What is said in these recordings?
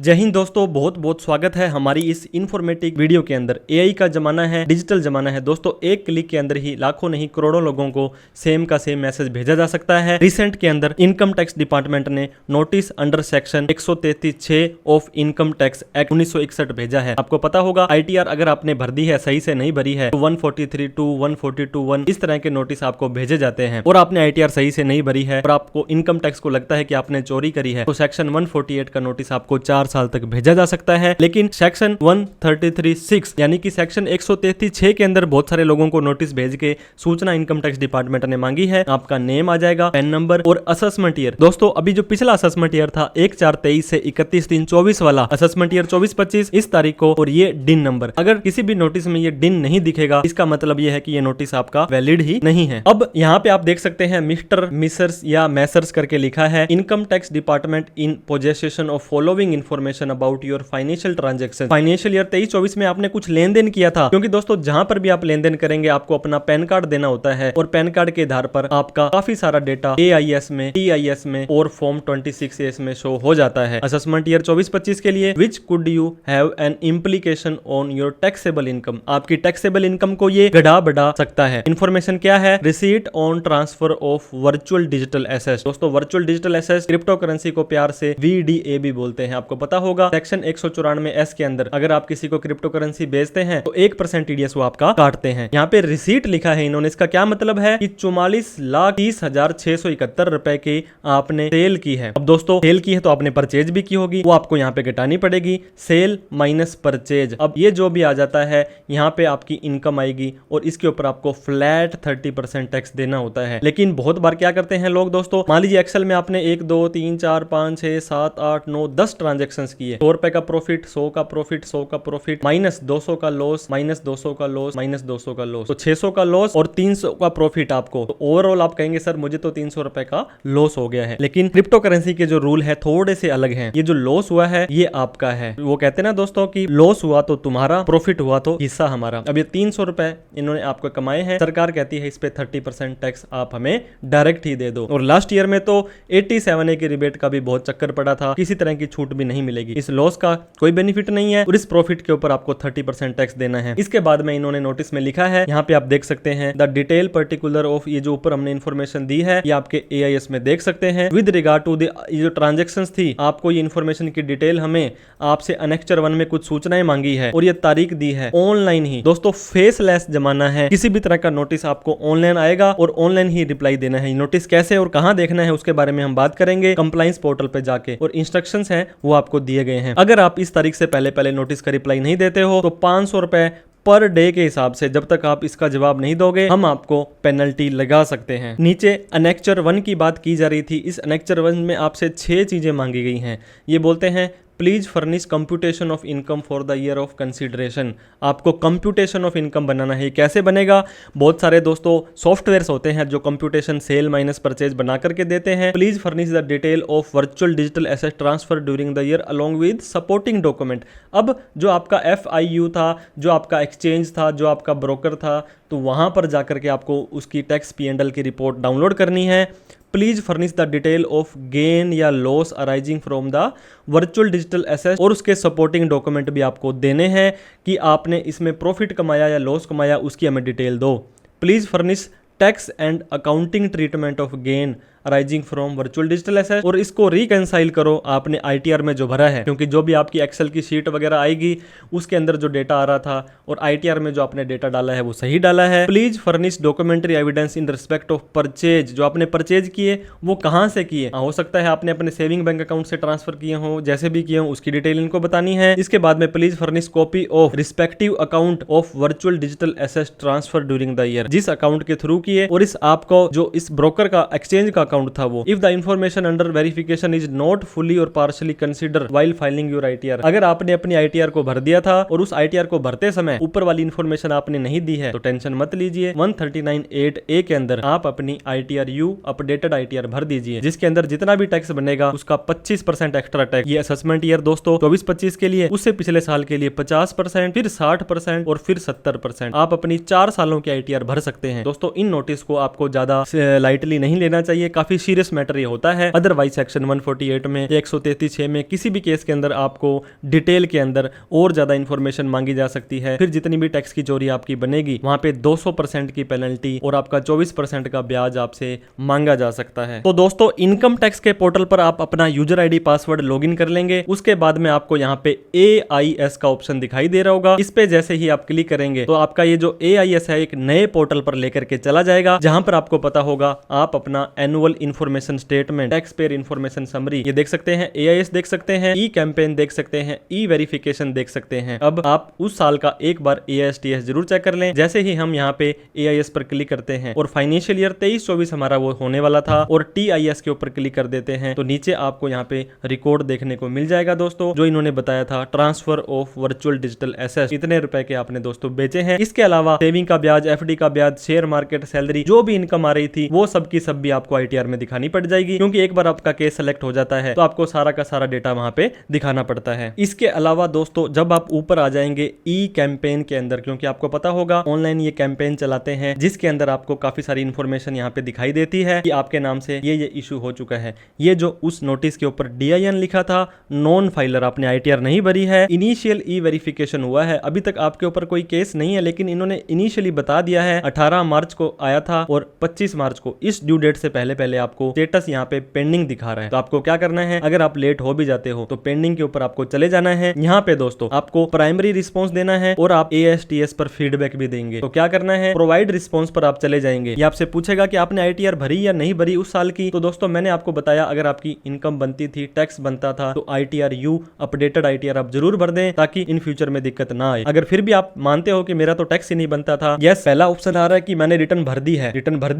जय हिंद दोस्तों, बहुत बहुत स्वागत है हमारी इस इन्फॉर्मेटिव वीडियो के अंदर। एआई का जमाना है, डिजिटल जमाना है दोस्तों। एक क्लिक के अंदर ही लाखों नहीं करोड़ों लोगों को सेम का सेम मैसेज भेजा जा सकता है। रिसेंट के अंदर इनकम टैक्स डिपार्टमेंट ने notice under section 133(6) of income tax act 1961 भेजा है। आपको पता होगा आईटीआर अगर आपने भर दी है, सही से नहीं भरी है तो 143(2), 142(1) इस तरह के नोटिस आपको भेजे जाते हैं। और आपने आईटीआर सही से नहीं भरी है और आपको इनकम टैक्स को लगता है कि आपने चोरी करी है तो सेक्शन 148 का नोटिस आपको 4 साल तक भेजा जा सकता है। लेकिन सेक्शन 133(6) यानी कि सेक्शन 133(6) के अंदर बहुत सारे लोगों को नोटिस भेज के सूचना इनकम टैक्स डिपार्टमेंट ने मांगी है। आपका नेम आ जाएगा, पैन नंबर और असेसमेंट ईयर। दोस्तों अभी जो पिछला असेसमेंट ईयर था 1/4/23 से 31/3/24 वाला असेसमेंट ईयर 24-25 इस तारीख को, और ये डिन नंबर, अगर किसी भी नोटिस में ये डिन नहीं दिखेगा इसका मतलब ये है कि ये नोटिस आपका वैलिड ही नहीं है। अब यहाँ पे आप देख सकते हैं मिस्टर, मिसर्स या मैसर्स करके लिखा है। Income tax department in possession of following information about your financial transaction. Financial year 23-24 में आपने कुछ लेन देन किया था, क्योंकि दोस्तों जहां पर भी आप लेन देन करेंगे आपको अपना पैन कार्ड देना होता है और पैन कार्ड के आधार पर आपका काफी सारा डेटा AIS में, TIS में और फॉर्म 26A में शो हो जाता है। असेसमेंट ईयर 24-25 के लिए which could you have an implication on your taxable income. आपकी टैक्सेबल इनकम को ये गड़ा बढ़ा सकता है। इन्फॉर्मेशन क्या है? Receipt on transfer of virtual digital asset. दोस्तों virtual digital asset crypto currency को प्यार से VDA भी बोलते हैं। आपको पता होगा सेक्शन 194(S) के अंदर अगर आप किसी को क्रिप्टो करेंसी बेचते हैं तो 1% TDS वो आपका काटते हैं। यहाँ पे रिसीट लिखा है इन्होंने, इसका क्या मतलब है कि 44,30,671 रुपए की आपने सेल की है। अब दोस्तों सेल की है तो आपने परचेज भी की होगी, वो आपको यहाँ पे घटानी पड़ेगी। सेल माइनस परचेज, अब ये जो भी आ जाता है यहाँ पे आपकी इनकम आएगी और इसके ऊपर आपको फ्लैट 30% टैक्स देना होता है। लेकिन बहुत बार क्या करते हैं लोग दोस्तों, मान लीजिए एक्सेल में आपने 1 2 3 4 5 6 7 8 9 10 ट्रांजेक्शंस किए, 100 रुपए का प्रॉफिट, 100 का प्रॉफिट, 100 का प्रॉफिट, माइनस 200 का लॉस, माइनस 200 का लॉस, माइनस 200 का लॉस, तो 600 का लॉस और 300 का प्रॉफिट आपको। तो ओवरऑल आप कहेंगे सर मुझे तो 300 रुपए का लॉस हो गया है। लेकिन क्रिप्टो करेंसी के जो रूल है थोड़े से अलग हैं। ये जो लॉस हुआ है ये आपका है। वो कहते हैं ना दोस्तों कि लॉस हुआ तो तुम्हारा, प्रॉफिट हुआ तो हिस्सा हमारा। अब ये 300 रुपए इन्होंने आपको कमाए हैं, सरकार कहती है इस पे 30% टैक्स आप हमें डायरेक्ट ही दे दो। और लास्ट ईयर में तो 87A की रिबेट का भी बहुत चक्कर पड़ा था, किसी तरह की छूट भी नहीं मिलेगी। इस लॉस का कोई बेनिफिट नहीं है और इस प्रॉफिट के ऊपर आपको 30% टैक्स देना है। इसके बाद में इन्होंने नोटिस में लिखा है, यहाँ पे आप देख सकते हैं द डिटेल पर्टिकुलर ऑफ, ये जो ऊपर हमने इन्फॉर्मेशन दी है ये आपके AIS में देख सकते हैं। विद रिगार्ड टू द जो ट्रांजेक्शंस थी, आपको ये इन्फॉर्मेशन की डिटेल हमें आपसे अनेक्चर 1 में कुछ सूचनाएं मांगी है और ये तारीख दी है ऑनलाइन ही। दोस्तों फेसलेस जमाना है, किसी भी तरह का नोटिस आपको ऑनलाइन आएगा और ऑनलाइन ही रिप्लाई देना है। नोटिस कैसे और कहां देखना है उसके बारे में हम बात करेंगे कंप्लायंस पोर्टल पे जाके, और इंस्ट्रक्शंस हैं वो आपको दिए गए हैं। अगर आप इस तारीख से पहले नोटिस का रिप्लाई नहीं देते हो तो 500 रुपए पर डे के हिसाब से जब तक आप इसका जवाब नहीं दोगे हम आपको पेनल्टी लगा सकते हैं। नीचे अनेक्चर 1 की बात की जा रही थी। इस अनेक्चर 1 में आपसे 6 चीजें मांगी गई हैं। ये बोलते हैं please furnish computation of income for the year of consideration. आपको कंप्यूटेशन ऑफ इनकम बनाना है। कैसे बनेगा? बहुत सारे दोस्तों सॉफ्टवेयर्स होते हैं जो कंप्यूटेशन सेल माइनस परचेज बना करके देते हैं। Please furnish the detail of virtual digital asset transfer during the year along with supporting document. अब जो आपका FIU था, जो आपका एक्सचेंज था, जो आपका ब्रोकर था, तो वहां पर जाकर के आपको उसकी टैक्स P&L की रिपोर्ट डाउनलोड करनी है। Please furnish the detail of gain या loss arising from the virtual digital asset, और उसके सपोर्टिंग डॉक्यूमेंट भी आपको देने हैं कि आपने इसमें प्रॉफिट कमाया या लॉस कमाया, उसकी हमें डिटेल दो। Please furnish tax and accounting treatment of gain arising from virtual digital asset, और इसको रिकंसाइल करो आपने ITR में जो भरा है, क्योंकि जो भी आपकी एक्सेल की शीट वगैरह आएगी उसके अंदर जो डेटा आ रहा था और ITR में जो आपने डेटा डाला है वो सही डाला है। Please furnish documentary evidence in respect of purchase. जो आपने परचेज किए वो कहां से किए, हो सकता है आपने अपने सेविंग बैंक अकाउंट से ट्रांसफर किए हो, जैसे भी किए हो उसकी डिटेल इनको बतानी है। इसके बाद में please furnish copy of respective account of virtual digital asset transfer during the year, जिस अकाउंट के थ्रू किए और इस आपको जो इस ब्रोकर का एक्सचेंज का अकाउंट था वो। If the information under verification is not fully और partially consider while filing your ITR। अगर आपने अपनी ITR को भर दिया था और उस ITR को भरते समय ऊपर वाली इंफॉर्मेशन आपने नहीं दी है तो टेंशन मत लीजिए। 139(8)A के अंदर आप अपनी ITRU अपडेटेड ITR भर दीजिए, जिसके अंदर जितना भी टैक्स बनेगा उसका 25% एक्स्ट्रा टैक्स। ये असेसमेंट ईयर दोस्तों 24-25 के लिए, उससे पिछले साल के लिए 50%, फिर 60% और फिर 70%। आप अपनी 4 सालों की ITR भर सकते हैं। दोस्तों इन नोटिस को आपको ज्यादा लाइटली नहीं लेना चाहिए, काफी काफी सीरियस मैटर ये होता है। अदरवाइज सेक्शन 148 में या 133(6) में किसी भी केस के अंदर आपको डिटेल के अंदर और ज्यादा इंफॉर्मेशन मांगी जा सकती है। फिर जितनी भी टैक्स की चोरी आपकी बनेगी वहां पे 200% की पेनल्टी और आपका 24% का ब्याज आपसे मांगा जा सकता है। तो दोस्तों इनकम टैक्स के पोर्टल पर आप अपना यूजर आईडी पासवर्ड लॉगिन कर लेंगे। उसके बाद में आपको यहाँ पे AIS का ऑप्शन दिखाई दे रहा होगा। इस पे जैसे ही आप क्लिक करेंगे तो आपका ये जो AIS है एक नए पोर्टल पर लेकर के चला जाएगा, जहां पर आपको पता होगा आप अपना annual information statement, tax payer information summary ये देख सकते हैं, AIS देख सकते हैं, ई कैंपेन देख सकते हैं, ई वेरिफिकेशन देख सकते हैं। अब आप उस साल का एक बार AIS-TS जरूर चेक कर लें। जैसे ही हम यहाँ पे AIS पर क्लिक करते हैं और फाइनेंशियल ईयर 23-24 हमारा वो होने वाला था और TIS के ऊपर क्लिक कर देते हैं तो नीचे आपको यहाँ पे रिकॉर्ड देखने को मिल जाएगा दोस्तों, जो इन्होंने बताया था transfer of virtual digital asset, इतने रुपए के आपने दोस्तों बेचे हैं। इसके अलावा सेविंग का ब्याज, FD का ब्याज, शेयर मार्केट, सैलरी, जो भी इनकम आ रही थी वो सब की सब भी आपको ITR में दिखानी पड़ जाएगी, क्योंकि एक बार आपका केस सेलेक्ट हो जाता है तो आपको सारा का सारा डेटा वहां पे दिखाना पड़ता है। इसके अलावा दोस्तों जब आप ऊपर आ जाएंगे ई कैंपेन के अंदर, क्योंकि आपको पता होगा ऑनलाइन ये कैंपेन चलाते हैं जिसके अंदर आपको काफी सारी इंफॉर्मेशन यहाँ पे दिखाई देती है कि आपके नाम से ये इशू हो चुका है। ये जो उस नोटिस के ऊपर DIN लिखा था, नॉन फाइलर, आपने ITR नहीं भरी है, इनिशियल ई वेरिफिकेशन हुआ है, अभी तक आपके ऊपर कोई केस नहीं है, लेकिन इन्होंने इनिशियली बता दिया है 18 मार्च को आया था और 25 मार्च को, इस ड्यू डेट से पहले पहले आपको स्टेटस यहाँ पे पेंडिंग दिखा रहा है। तो आपको क्या करना है, अगर आप लेट हो भी जाते हो तो पेंडिंग के ऊपर आपको चले जाना है। यहाँ पे दोस्तों आपको प्राइमरी रिस्पॉन्स देना है और आप AIS-TS पर फीडबैक भी देंगे। तो क्या करना है, प्रोवाइड रिस्पॉन्स पर आप चले जाएंगे। ये आपसे पूछेगा कि आपने ITR भरी या नहीं भरी उस साल की। तो दोस्तों मैंने आपको बताया अगर आपकी इनकम बनती थी, टैक्स बनता था, तो ITR U अपडेटेड ITR आप जरूर भर दें ताकि इन फ्यूचर में दिक्कत ना आए। अगर फिर भी आप मानते हो कि मेरा तो टैक्स ही नहीं बनता था, यस पहला ऑप्शन आ रहा है कि मैंने रिटर्न भर दी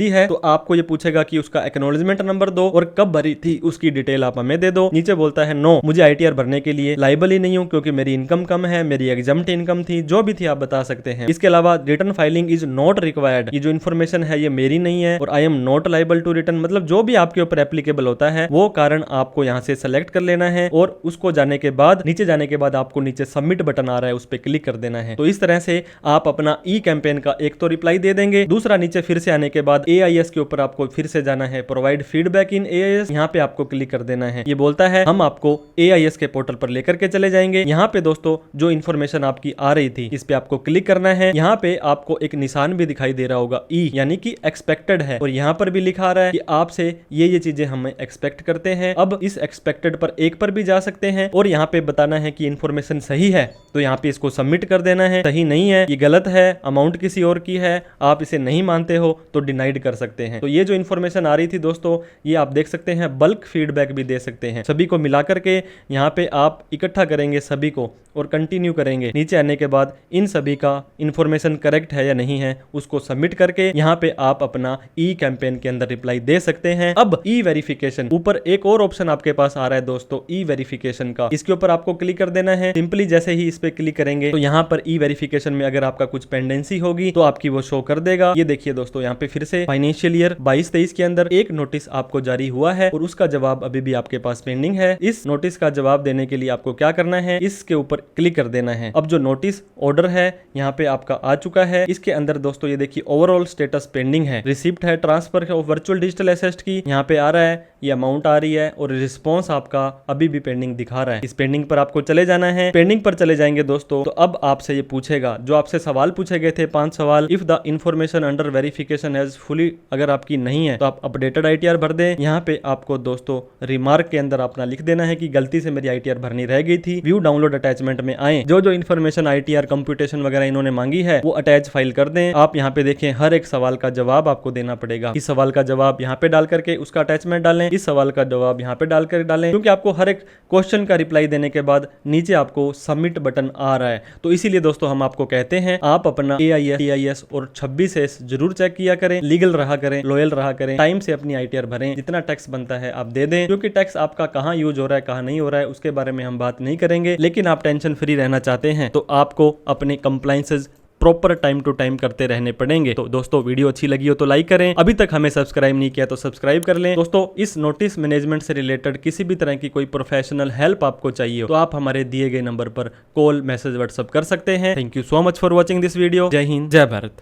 है, तो आपको ये पूछेगा कि उसका एक्नॉलेजमेंट नंबर दो और कब भरी थी उसकी डिटेल आप हमें दे दो। नीचे बोलता है नो, मुझे ITR भरने के लिए लाइबल ही नहीं हूं क्योंकि मेरी इनकम कम है, मेरी एग्जम्प्ट इनकम थी, जो भी थी आप बता सकते हैं। इसके अलावा return filing is not required, ये जो इन्फॉर्मेशन है ये मेरी नहीं है और I am not liable to return, मतलब जो भी आपके ऊपर एप्लीकेबल होता है वो कारण आपको यहाँ से सेलेक्ट कर लेना है और उसको जाने के बाद नीचे जाने के बाद आपको नीचे सबमिट बटन आ रहा है उस पर क्लिक कर देना है। तो इस तरह से आप अपना ई कैंपेन का एक तो रिप्लाई दे देंगे, दूसरा नीचे फिर से आने के बाद AIS के ऊपर आपको फिर से जाना है, प्रोवाइड फीडबैक इन AIS, यहाँ पे आपको क्लिक कर देना है। ये बोलता है हम आपको AIS के पोर्टल पर लेकर के चले जाएंगे। यहाँ पे दोस्तों जो इन्फॉर्मेशन आपकी आ रही थी इस पे आपको क्लिक करना है। यहाँ पे आपको एक निशान भी दिखाई दे रहा होगा ई, यानी कि एक्सपेक्टेड है, और यहाँ पर भी लिखा रहा है कि आपसे ये चीजें हम एक्सपेक्ट करते हैं। अब इस एक्सपेक्टेड पर एक पर भी जा सकते हैं और यहाँ पे बताना है कि इन्फॉर्मेशन सही है तो यहाँ पे इसको सबमिट कर देना है, सही नहीं है, ये गलत है, अमाउंट किसी और की है, आप इसे नहीं मानते हो तो डिनाइड कर सकते हैं। तो ये जो इन्फॉर्मेशन आ रही थी दोस्तों ये आप देख सकते हैं, बल्क फीडबैक भी दे सकते हैं। सभी को मिलाकर के यहाँ पे आप इकट्ठा करेंगे सभी को और कंटिन्यू करेंगे। नीचे आने के बाद इन सभी का इन्फॉर्मेशन करेक्ट है या नहीं है उसको सबमिट करके यहाँ पे आप अपना ई कैंपेन के अंदर रिप्लाई दे सकते हैं। अब ई वेरिफिकेशन, ऊपर एक और ऑप्शन आपके पास आ रहा है दोस्तों ई वेरिफिकेशन का, इसके ऊपर आपको क्लिक कर देना है। सिंपली जैसे ही इस पे क्लिक करेंगे तो यहाँ पर ई वेरिफिकेशन में अगर आपका कुछ पेंडेंसी होगी तो आपकी वो शो कर देगा। ये देखिए दोस्तों यहाँ पे फिर से फाइनेंशियल ईयर 22-23 के अंदर एक नोटिस आपको जारी हुआ है और उसका जवाब अभी भी आपके पास पेंडिंग है। इस नोटिस का जवाब देने के लिए आपको क्या करना है, इसके ऊपर क्लिक कर देना है। अब जो नोटिस ऑर्डर है यहाँ पे आपका आ चुका है। इसके अंदर दोस्तों ये देखिए ओवरऑल स्टेटस पेंडिंग है, रिसिप्ट है transfer of virtual digital asset की, यहाँ पे आ रहा है, ये अमाउंट आ रही है और रिस्पॉन्स आपका अभी भी पेंडिंग दिखा रहा है। इस पेंडिंग पर आपको चले जाना है। पेंडिंग पर चले जाएंगे दोस्तों तो अब आपसे ये पूछेगा, जो आपसे सवाल पूछे गए थे 5 सवाल, if the information under verification has fully, अगर आपकी नहीं है तो आप अपडेटेड ITR भर दें। यहाँ पे आपको दोस्तों रिमार्क के अंदर अपना लिख देना है कि गलती से मेरी ITR भरनी रह गई थी। व्यू डाउनलोड अटैचमेंट में आए, जो इन्फॉर्मेशन ITR कंप्यूटेशन वगैरह इन्होंने मांगी है वो अटैच फाइल कर दें। आप यहाँ पे देखें हर एक सवाल का जवाब आपको देना पड़ेगा। इस सवाल का जवाब यहाँ पे डाल करके उसका अटैचमेंट डालें, इस सवाल का जवाब यहाँ पे डाल कर डालें, क्योंकि आपको हर एक क्वेश्चन का रिप्लाई देने के बाद नीचे आपको सबमिट बटन आ रहा है। तो इसीलिए दोस्तों हम आपको कहते हैं आप अपना AIS, TIS और 26S जरूर चेक किया करें, लीगल रहा करें, लॉयल रहा करें, टाइम से अपनी ITR भरें, जितना टैक्स बनता है आप दे दें, क्योंकि टैक्स आपका कहाँ यूज हो रहा है कहाँ नहीं हो रहा है उसके बारे में हम बात नहीं करेंगे। लेकिन आप टेंशन फ्री रहना चाहते हैं तो आपको अपने compliances proper time to time करते रहने पड़ेंगे। तो दोस्तों वीडियो अच्छी लगी हो तो लाइक करें, अभी तक हमें सब्सक्राइब नहीं किया तो सब्सक्राइब कर लें। दोस्तों इस नोटिस मैनेजमेंट से रिलेटेड किसी भी तरह की कोई प्रोफेशनल हेल्प आपको चाहिए हो तो आप हमारे दिए गए नंबर पर कॉल, मैसेज, व्हाट्सएप कर सकते हैं। Thank you so much for watching this video. जय हिंद, जय भारत।